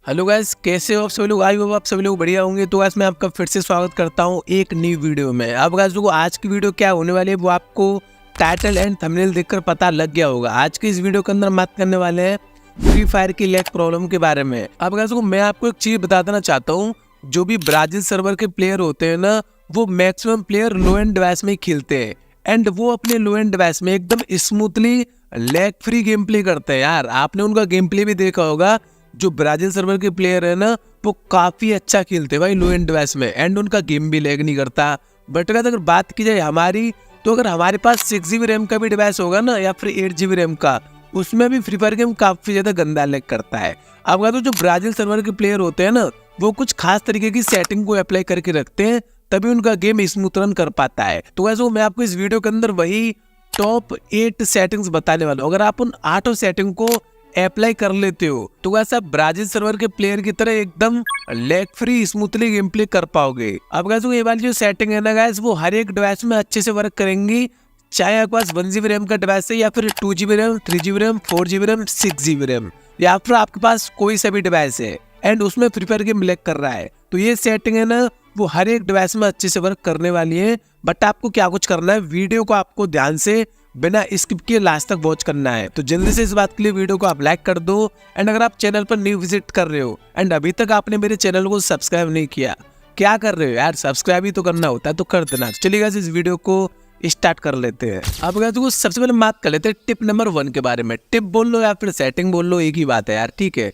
Hello guys, कैसे हो आप सभी लोग। आई होप आप सभी लोग बढ़िया होंगे। तो गाइस मैं आपका फिर से स्वागत करता हूं एक नई वीडियो में। अब गाइस देखो, आज की वीडियो क्या होने वाली है वो आपको टाइटल एंड थंबनेल देखकर पता लग गया होगा। आज की इस वीडियो के अंदर हम बात करने वाले हैं फ्री फायर की लैग प्रॉब्लम के बारे में। अब गाइस देखो, मैं आपको एक चीज बता देना चाहता हूँ। जो भी ब्राजील सर्वर के प्लेयर होते हैं ना, वो maximum player low and device में ही खेलते हैं एंड वो अपने लो एंड डिवाइस में एकदम smoothly lag free game play करते हैं। यार आपने उनका गेम प्ले भी देखा होगा। जो ब्राजील सर्वर के प्लेयर है ना, वो काफी अच्छा खेलते हैं भाई लो एंड डिवाइस में एंड उनका गेम भी लैग नहीं करता। बट अगर बात की जाए हमारी, तो अगर हमारे पास 6 GB रैम का भी डिवाइस होगा ना, या फिर 8 GB रैम का, उसमें भी फ्री फायर गेम काफी ज्यादा गंदा लैग करता है। अब तो जो ब्राजील सर्वर के प्लेयर होते हैं ना, वो कुछ खास तरीके की सेटिंग को अप्लाई करके रखते हैं, तभी उनका गेम स्मूथ रन कर पाता है। तो वैसे मैं आपको इस वीडियो के अंदर वही टॉप 8 सेटिंग्स बताने वाला हूँ। अगर आप उन 8 सेटिंग को अप्लाई कर लेते हो तो वैसे आप ब्राजील सर्वर के प्लेयर की तरह एकदम lag free smoothly game play कर पाओगे। अब गाइस ये वाली जो सेटिंग है ना गाइस, वो हर एक डिवाइस में अच्छे से वर्क करेंगी, चाहे आपके पास 1 GB रैम का डिवाइस है, या फिर 2 GB RAM, 3 GB RAM, 4 GB RAM, 6 GB RAM, या फिर आपके पास कोई सा भी डिवाइस है एंड उसमें फ्री फायर गेम लैग कर रहा है, तो ये सेटिंग है ना, वो हर एक डिवाइस में अच्छे से वर्क करने वाली है। बट आपको क्या कुछ करना है, वीडियो को आपको ध्यान से बिना स्किप किए लास्ट तक वॉच करना है। तो जल्दी से इस बात के लिए वीडियो को आप लाइक कर दो एंड अगर आप चैनल पर न्यू विजिट कर रहे हो एंड अभी तक आपने मेरे चैनल को सब्सक्राइब नहीं किया, क्या कर रहे हो यार, सब्सक्राइब ही तो करना होता है, तो कर देना। चलिए गाइस इस वीडियो को स्टार्ट कर लेते हैं। अब गाइस देखो, सबसे पहले बात कर लेते हैं टिप नंबर 1 के बारे में। टिप बोल लो या फिर सेटिंग बोल लो, एक ही बात है यार, ठीक है।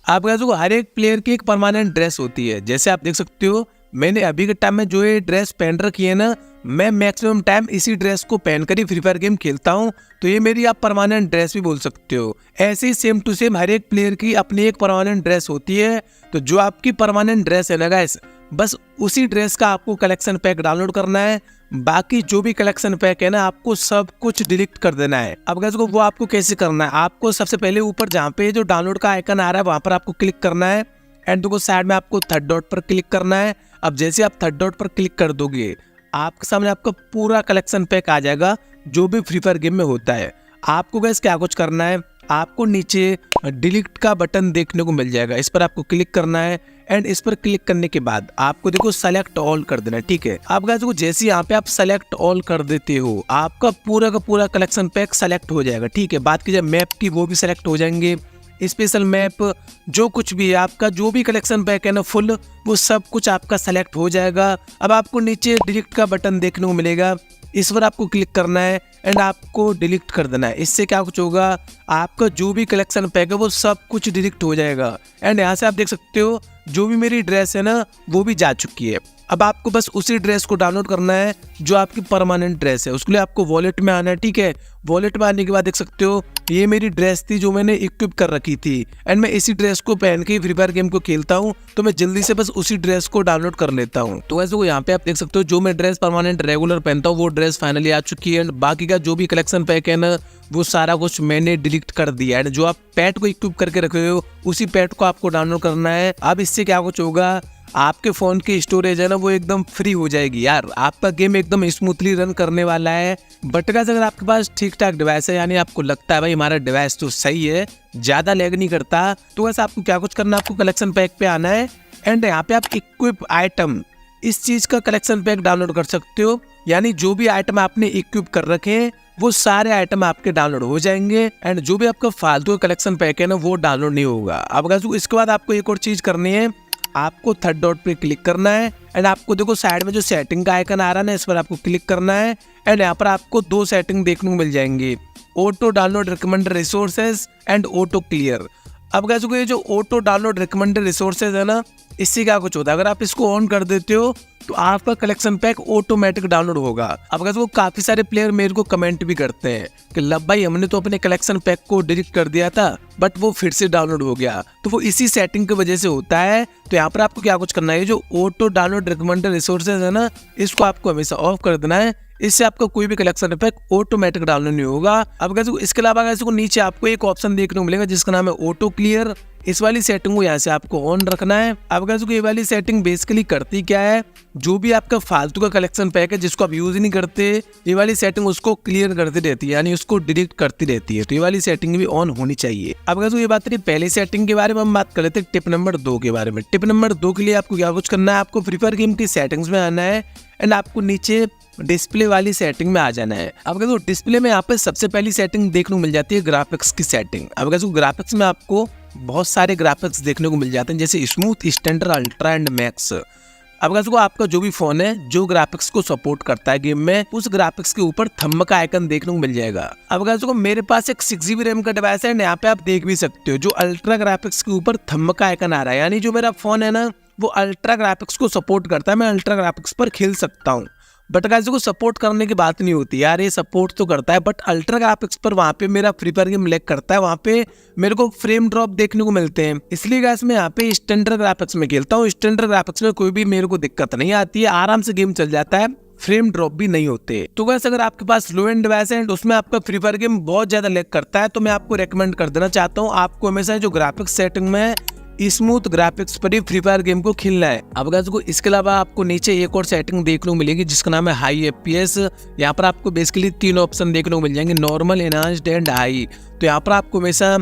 आप गाइस देखो, हर एक प्लेयर की एक परमानेंट ड्रेस होती है। जैसे आप देख सकते हो, मैंने अभी के टाइम में जो ये ड्रेस पहन रखी है ना, मैं मैक्सिमम टाइम इसी ड्रेस को पहनकर ही फ्री फायर गेम खेलता हूँ, तो ये मेरी आप परमानेंट ड्रेस भी बोल सकते हो। ऐसे ही सेम टू सेम हर एक प्लेयर की अपनी एक परमानेंट ड्रेस होती है। तो जो आपकी परमानेंट ड्रेस है ना गाइस, बस उसी ड्रेस का आपको कलेक्शन पैक डाउनलोड करना है। बाकी जो भी कलेक्शन पैक है ना, आपको सब कुछ डिलीट कर देना है। अब गाइस वो आपको कैसे करना है, आपको सबसे पहले ऊपर जहाँ पे जो डाउनलोड का आइकन आ रहा है वहां पर आपको क्लिक करना है एंड देखो साइड में आपको थर्ड डॉट पर क्लिक करना है। अब जैसे आप थर्ड डॉट पर क्लिक कर दोगे, आपके सामने आपका पूरा कलेक्शन पैक आ जाएगा जो भी फ्री फायर गेम में होता है। आपको गाइस क्या कुछ करना है, आपको नीचे डिलीट का बटन देखने को मिल जाएगा, इस पर आपको क्लिक करना है एंड इस पर क्लिक करने के बाद आपको देखो सेलेक्ट ऑल कर देना है, ठीक है। आप गाइस देखो, जैसे यहाँ पे आप सेलेक्ट ऑल कर देते हो, आपका पूरा का पूरा कलेक्शन पैक सेलेक्ट हो जाएगा, ठीक है। बात की जाए मैप की, वो भी सेलेक्ट हो जाएंगे, स्पेशल मैप, जो कुछ भी है आपका, जो भी कलेक्शन पैक है ना फुल, वो सब कुछ आपका सेलेक्ट हो जाएगा। अब आपको नीचे डिलीट का बटन देखने को मिलेगा, इस पर आपको क्लिक करना है एंड आपको डिलीट कर देना है। इससे क्या कुछ होगा, आपका जो भी कलेक्शन पैक है वो सब कुछ डिलीट हो जाएगा। एंड यहाँ से आप देख सकते हो जो भी मेरी ड्रेस है ना, वो भी जा चुकी है। अब आपको बस उसी ड्रेस को डाउनलोड करना है जो आपकी परमानेंट ड्रेस है। उसके लिए आपको वॉलेट में आना है, ठीक है। वॉलेट में आने के बाद देख सकते हो ये मेरी ड्रेस थी जो मैंने इक्विप कर रखी थी एंड मैं इसी ड्रेस को पहन के फ्री फायर गेम को खेलता हूँ, तो मैं जल्दी से बस उसी ड्रेस को डाउनलोड कर लेता हूँ। तो वैसे वो यहाँ पे आप देख सकते हो जो मैं ड्रेस परमानेंट रेगुलर पहनता हूँ वो ड्रेस फाइनली आ चुकी है एंड बाकी का जो भी कलेक्शन पैक है ना, वो सारा कुछ मैंने डिलीट कर दिया है। जो आप पैट को इक्विप करके रखे हो, उसी पैट को आपको डाउनलोड करना है। अब इससे क्या कुछ होगा, आपके फोन की स्टोरेज है ना, वो एकदम फ्री हो जाएगी यार, आपका गेम एकदम स्मूथली रन करने वाला है। बट गाइस अगर आपके पास ठीक ठाक डिवाइस है, यानी आपको लगता है भाई हमारा डिवाइस तो सही है, ज्यादा लैग नहीं करता, तो वैसे आपको क्या कुछ करना है, आपको कलेक्शन पैक पे आना है एंड यहाँ पे आप इक्विप आइटम, इस चीज का कलेक्शन पैक डाउनलोड कर सकते हो। यानी जो भी आइटम आपने इक्विप कर रखे हैं वो सारे आइटम आपके डाउनलोड हो जाएंगे एंड जो भी आपका फालतू कलेक्शन पैक है ना, वो डाउनलोड नहीं होगा। अब गाइस इसके बाद आपको एक और चीज करनी है, आपको थर्ड डॉट पे क्लिक करना है एंड आपको देखो साइड में जो सेटिंग का आइकन आ रहा है ना, इस पर आपको क्लिक करना है एंड यहाँ पर आपको 2 सेटिंग देखने को मिल जाएंगे, auto download recommended resources and auto clear. अब गाइस ये जो ऑटो डाउनलोड रिकमेंडेड रिसोर्सेज है ना, इससे क्या कुछ होता है, अगर आप इसको ऑन कर देते हो तो आपका कलेक्शन पैक ऑटोमेटिक डाउनलोड होगा। अब गाइस वो काफी सारे प्लेयर मेरे को कमेंट भी करते हैं कि लब भाई हमने तो अपने कलेक्शन पैक को डिलीट कर दिया था बट वो फिर से डाउनलोड हो गया, तो वो इसी सेटिंग की वजह से होता है। तो यहाँ पर आपको क्या कुछ करना है, जो ऑटो डाउनलोड रिकमेंडेड रिसोर्सेज है ना, इसको आपको हमेशा ऑफ कर देना है। इससे आपका कोई भी कलेक्शन इफेक्ट ऑटोमेटिक डाउनलोड नहीं होगा। अब गाइस इसके अलावा गाइस को नीचे आपको एक ऑप्शन देखने को मिलेगा जिसका नाम है ऑटो क्लियर। इस वाली सेटिंग को यहाँ से आपको ऑन रखना है। अब गाइस ये वाली सेटिंग बेसिकली करती क्या है, जो भी आपका फालतू का कलेक्शन पैक है जिसको आप यूज ही नहीं करते, ये वाली सेटिंग उसको क्लियर करती रहती है, यानी उसको डिलीट करती रहती है। तो ये वाली सेटिंग भी ऑन होनी चाहिए। अब गाइस ये बात रही पहली सेटिंग के बारे में, हम बात कर लेते हैं टिप नंबर 2 के बारे में। टिप नंबर 2 के लिए आपको क्या कुछ करना है, आपको फ्री फायर गेम की सेटिंग्स में आना है एंड आपको नीचे डिस्प्ले वाली सेटिंग में आ जाना है। अब अगर डिस्प्ले में यहाँ पे सबसे पहली सेटिंग देखने को मिल जाती है ग्राफिक्स की सेटिंग। अब अगर ग्राफिक्स में आपको बहुत सारे ग्राफिक्स देखने को मिल जाते हैं जैसे smooth, standard, ultra and max. अब अगर आपका जो भी फोन है जो ग्राफिक्स को सपोर्ट करता है गेम में, उस ग्राफिक्स के ऊपर थंब का आइकन देखने को मिल जाएगा। अब अगर मेरे पास एक 6GB रैम का डिवाइस है, यहाँ पे आप देख भी सकते हो जो अल्ट्रा ग्राफिक्स के ऊपर थंब का आइकन आ रहा है, यानी जो मेरा फोन है ना वो अल्ट्रा ग्राफिक्स को सपोर्ट करता है, मैं अल्ट्रा ग्राफिक्स पर खेल सकता हूँ। बट गाइस को सपोर्ट करने की बात नहीं होती यार, ये सपोर्ट तो करता है बट अल्ट्रा ग्राफिक्स पर वहाँ पे मेरा फ्री फायर गेम लैग करता है, वहाँ पे मेरे को फ्रेम ड्रॉप देखने को मिलते हैं। इसलिए गाइस मैं यहाँ पे स्टैंडर्ड ग्राफिक्स में खेलता हूँ। स्टैंडर्ड ग्राफिक्स में कोई भी मेरे को दिक्कत नहीं आती है, आराम से गेम चल जाता है, फ्रेम ड्रॉप भी नहीं होते। तो गाइस अगर आपके पास लो एंड डिवाइस है उसमें आपका फ्री फायर गेम बहुत ज्यादा लैग करता है, तो मैं आपको रेकमेंड कर देना चाहता हूँ आपको हमेशा जो ग्राफिक्स सेटिंग में स्मूथ ग्राफिक्स पर ही फ्री फायर गेम को खेलना है। अब गाइस को इसके अलावा आपको नीचे एक और सेटिंग देखने को मिलेगी जिसका नाम है हाई FPS। यहाँ पर आपको बेसिकली 3 ऑप्शन देखने को मिल जाएंगे, नॉर्मल, एनहांस्ड एंड हाई। तो यहाँ पर आपको हमेशा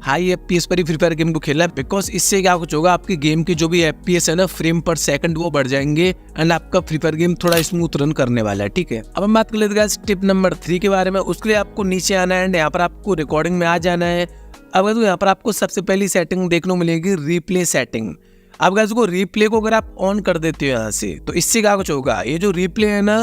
हाई FPS पर ही फ्री फायर गेम को खेलना है, बिकॉज इससे क्या कुछ होगा, आपकी गेम की जो भी FPS है ना, फ्रेम पर सेकंड, वो बढ़ जाएंगे एंड आपका फ्री फायर गेम थोड़ा स्मूथ रन करने वाला है। ठीक है, अब हम बात कर लेते हैं टिप नंबर 3 के बारे में। उसके लिए आपको नीचे आना है एंड यहाँ पर आपको रिकॉर्डिंग में आ जाना है। अब गाइस यहाँ पर आपको सबसे पहली सेटिंग देखने को मिलेगी रिप्ले सेटिंग। अब गाइस को रिप्ले को अगर आप ऑन कर देते हो यहाँ से, तो इससे क्या कुछ होगा, ये जो रिप्ले है ना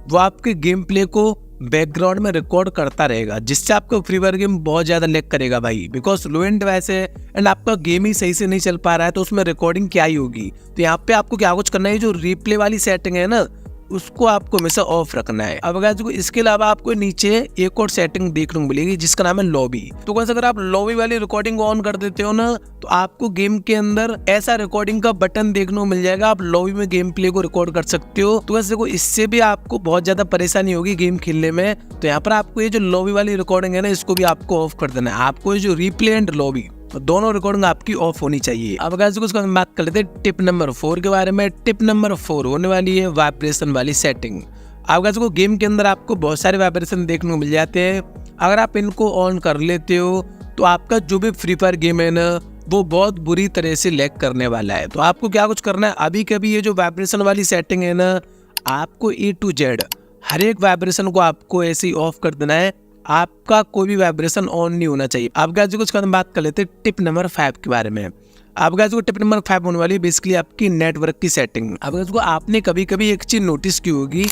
वो आपके गेम प्ले को बैकग्राउंड में रिकॉर्ड करता रहेगा, जिससे आपका फ्री फायर गेम बहुत ज्यादा लैग करेगा भाई, बिकॉज लो एंड डिवाइस है एंड आपका गेम ही सही से नहीं चल पा रहा है, तो उसमें रिकॉर्डिंग क्या ही होगी। तो यहाँ पे आपको क्या कुछ करना है, जो रिप्ले वाली सेटिंग है ना उसको आपको हमेशा ऑफ रखना है। अब गाइस इसके अलावा आपको नीचे एक और सेटिंग देखने को मिलेगी जिसका नाम है लॉबी। तो गाइस अगर आप लॉबी वाली रिकॉर्डिंग ऑन कर देते हो ना, तो आपको गेम के अंदर ऐसा रिकॉर्डिंग का बटन देखने को मिल जाएगा, आप लॉबी में गेम प्ले को रिकॉर्ड कर सकते हो। तो गाइस देखो इससे भी आपको बहुत ज्यादा परेशानी होगी गेम खेलने में। तो यहाँ पर आपको ये जो लॉबी वाली रिकॉर्डिंग है ना इसको भी आपको ऑफ कर देना है। आपको ये जो रिप्ले एंड लॉबी दोनों रिकॉर्डिंग आपकी ऑफ होनी चाहिए। अब गाइस उसको हम बात कर लेते हैं टिप नंबर 4 के बारे में। टिप नंबर 4 होने वाली है वाइब्रेशन वाली सेटिंग। अब गाइस को गेम के अंदर आपको बहुत सारे वाइब्रेशन देखने को मिल जाते हैं, अगर आप इनको ऑन कर लेते हो तो आपका जो भी फ्री फायर गेम है ना वो बहुत बुरी तरह से लैग करने वाला है। तो आपको क्या कुछ करना है, अभी कभी ये जो वाइब्रेशन वाली सेटिंग है ना आपको A to Z हर एक वाइब्रेशन को आपको ऐसे ही ऑफ कर देना है, आपका कोई भी वाइब्रेशन ऑन नहीं होना चाहिए। अब गाइस कुछ बात कर लेते हैं टिप नंबर 5 के बारे में। अब गाइस को टिप नंबर 5 होने वाली है बेसिकली आपकी नेटवर्क की सेटिंग। अब गाइस को आपने कभी कभी एक चीज नोटिस की होगी,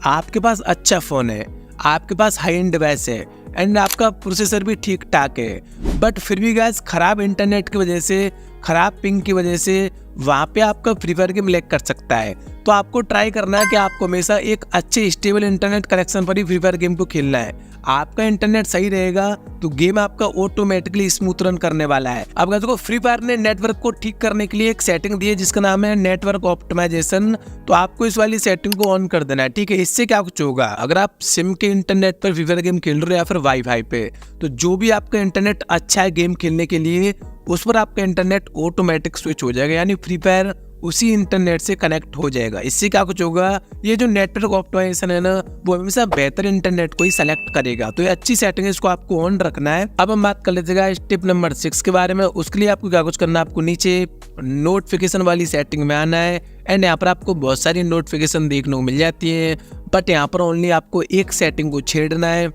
आपके पास अच्छा फोन है, आपके पास हाई एंड डिवाइस है एंड आपका प्रोसेसर भी ठीक ठाक है, बट फिर भी गाइस खराब इंटरनेट की वजह से, खराब पिंग की वजह से वहाँ पे आपका फ्री फायर गेम लैग कर सकता है। तो आपको ट्राई करना है कि आपको हमेशा एक अच्छे स्टेबल इंटरनेट कनेक्शन पर ही फ्री फायर गेम को खेलना है। आपका इंटरनेट सही रहेगा तो गेम आपका ऑटोमेटिकली स्मूथ रन करने वाला है। अब देखो फ्री फायर ने नेटवर्क को ठीक करने के लिए एक सेटिंग दी है जिसका नाम है नेटवर्क ऑप्टिमाइजेशन। तो आपको इस वाली सेटिंग को ऑन कर देना है। ठीक है, इससे क्या कुछ होगा, अगर आप सिम के इंटरनेट पर फ्री फायर गेम खेल रहे हो या फिर वाईफाई पे, तो जो भी आपका इंटरनेट अच्छा है गेम खेलने के लिए उस पर आपका इंटरनेट ऑटोमेटिक स्विच हो जाएगा, यानी फ्री फायर उसी इंटरनेट से कनेक्ट हो जाएगा। इससे क्या कुछ होगा, ये जो नेटवर्क ऑप्टिमाइजेशन है ना वो हमेशा बेहतर इंटरनेट को ही सेलेक्ट करेगा। तो ये अच्छी सेटिंग है, इसको आपको ऑन रखना है। अब हम बात कर लेते हैं टिप नंबर 6 के बारे में। उसके लिए आपको क्या कुछ करना है, आपको नीचे नोटिफिकेशन वाली सेटिंग में आना है एंड यहाँ पर आपको बहुत सारी नोटिफिकेशन देखने को मिल जाती है, बट यहाँ पर ओनली आपको एक सेटिंग को छेड़ना है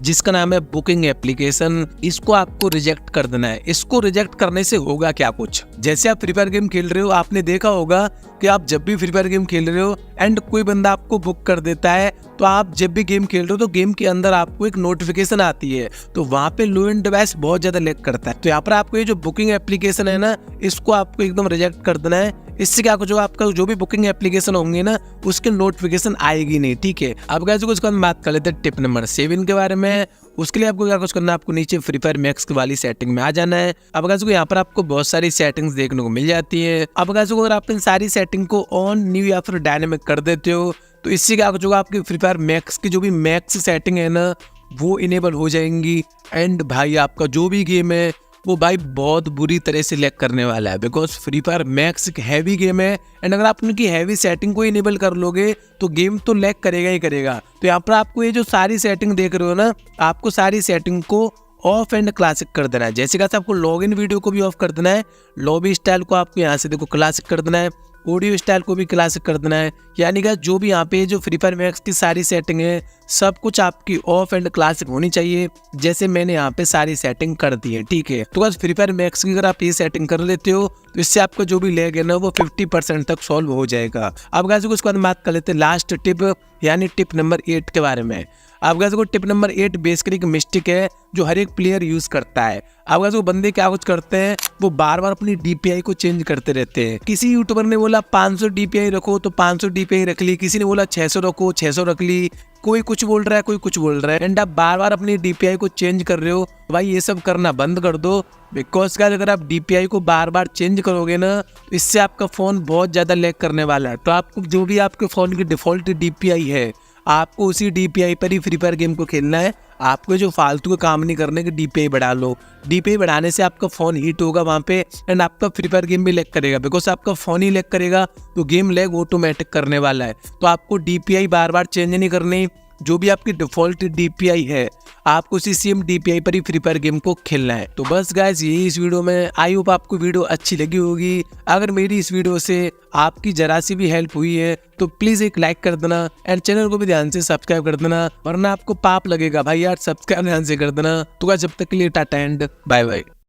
जिसका नाम है बुकिंग एप्लीकेशन। इसको आपको रिजेक्ट कर देना है। इसको रिजेक्ट करने से होगा क्या कुछ, जैसे आप फ्री फायर गेम खेल रहे हो, आपने देखा होगा कि आप जब भी फ्री फायर गेम खेल रहे हो एंड कोई बंदा आपको बुक कर देता है, तो आप जब भी गेम खेल रहे हो तो गेम के अंदर आपको एक नोटिफिकेशन आती है, तो वहाँ पे लो एंड डिवाइस बहुत ज्यादा लैग करता है। तो यहाँ पर आपको ये जो बुकिंग एप्लीकेशन है ना इसको आपको एकदम रिजेक्ट कर देना है। इससे क्या कुछ, आपका जो भी बुकिंग एप्लीकेशन होंगे ना उसके नोटिफिकेशन आएगी नहीं। ठीक है, अब गाइस कुछ हम बात कर लेते हैं टिप नंबर 7 के बारे में। उसके लिए आपको क्या कुछ करना है, आपको नीचे फ्री फायर मैक्स वाली सेटिंग में आ जाना है। अब गाइस यहाँ पर आपको बहुत सारी सेटिंग्स देखने को मिल जाती है। अब गाइस अगर आप इन सारी सेटिंग को ऑन, न्यू या फिर डायनेमिक कर देते हो तो इससे क्या होगा, आपकी फ्री फायर मैक्स की जो भी मैक्स सेटिंग है ना वो इनेबल हो जाएंगी। एंड भाई आपका जो भी गेम है वो भाई बहुत बुरी तरह से लैग करने वाला है, बिकॉज फ्री फायर मैक्स एक हैवी गेम है। एंड अगर आप उनकी हैवी सेटिंग को इनेबल कर लोगे तो गेम तो लैग करेगा ही करेगा। तो यहाँ पर आपको ये जो सारी सेटिंग देख रहे हो ना, आपको सारी सेटिंग को ऑफ एंड क्लासिक कर देना है। जैसे कैसे आपको लॉगिन वीडियो को भी ऑफ कर देना है, लॉबी स्टाइल को आपको यहाँ से देखो क्लासिक कर देना है, ऑडियो स्टाइल को भी क्लासिक कर देना है। यानी कि जो भी यहाँ पे जो फ्री फायर मैक्स की सारी सेटिंग है सब कुछ आपकी ऑफ एंड क्लासिक होनी चाहिए, जैसे मैंने यहाँ पे सारी सेटिंग कर दी है। ठीक है, तो बस फ्री फायर मैक्स की अगर आप ये सेटिंग कर लेते हो तो इससे आपका जो भी लैग है ना वो 50% तक सॉल्व हो जाएगा। अब गाइस उसके बाद बात कर लेते हैं लास्ट टिप यानी टिप नंबर 8 के बारे में। अब गाइस टिप नंबर 8 बेसिकली एक मिस्टेक है जो हर एक प्लेयर यूज करता है। अब गाइस बंदे क्या कुछ करते हैं, वो बार बार अपनी डीपीआई को चेंज करते रहते हैं। किसी यूट्यूबर ने बोला 500 डीपीआई रखो तो 500 डीपीआई रख ली, किसी ने बोला 600 रखो 600 रख ली, कोई कुछ बोल रहा है कोई कुछ बोल रहा है। एंड आप बार बार अपनी डीपीआई को चेंज कर रहे हो, भाई ये सब करना बंद कर दो। बिकॉज क्या, अगर आप डीपीआई को बार बार चेंज करोगे ना तो इससे आपका फोन बहुत ज्यादा लैग करने वाला है। तो आपको जो भी आपके फोन की डिफॉल्ट डीपीआई है आपको उसी डीपीआई पर ही फ्री फायर गेम को खेलना है। आपको जो फालतू का काम नहीं करने के डीपीआई बढ़ा लो। डीपीआई बढ़ाने से आपका फोन हीट होगा वहाँ पे एंड आपका फ्री फायर गेम भी लैग करेगा, बिकॉज आपका फोन ही लैग करेगा तो गेम लैग ऑटोमेटिक करने वाला है। तो आपको डीपीआई बार बार चेंज नहीं करनी, जो भी आपकी डिफॉल्ट डीपीआई है आपको उसी सेम डीपीआई पर ही फ्री फायर गेम को खेलना है। तो बस गाइस यही इस वीडियो में, आई होप आपको वीडियो अच्छी लगी होगी। अगर मेरी इस वीडियो से आपकी जरा सी भी हेल्प हुई है तो प्लीज एक लाइक कर देना एंड चैनल को भी ध्यान से सब्सक्राइब कर देना, वरना आपको पाप लगेगा भाई यार, सब्सक्राइब ध्यान से कर देना। तो गाइस जब तक के लिए टाटा एंड बाय बाय।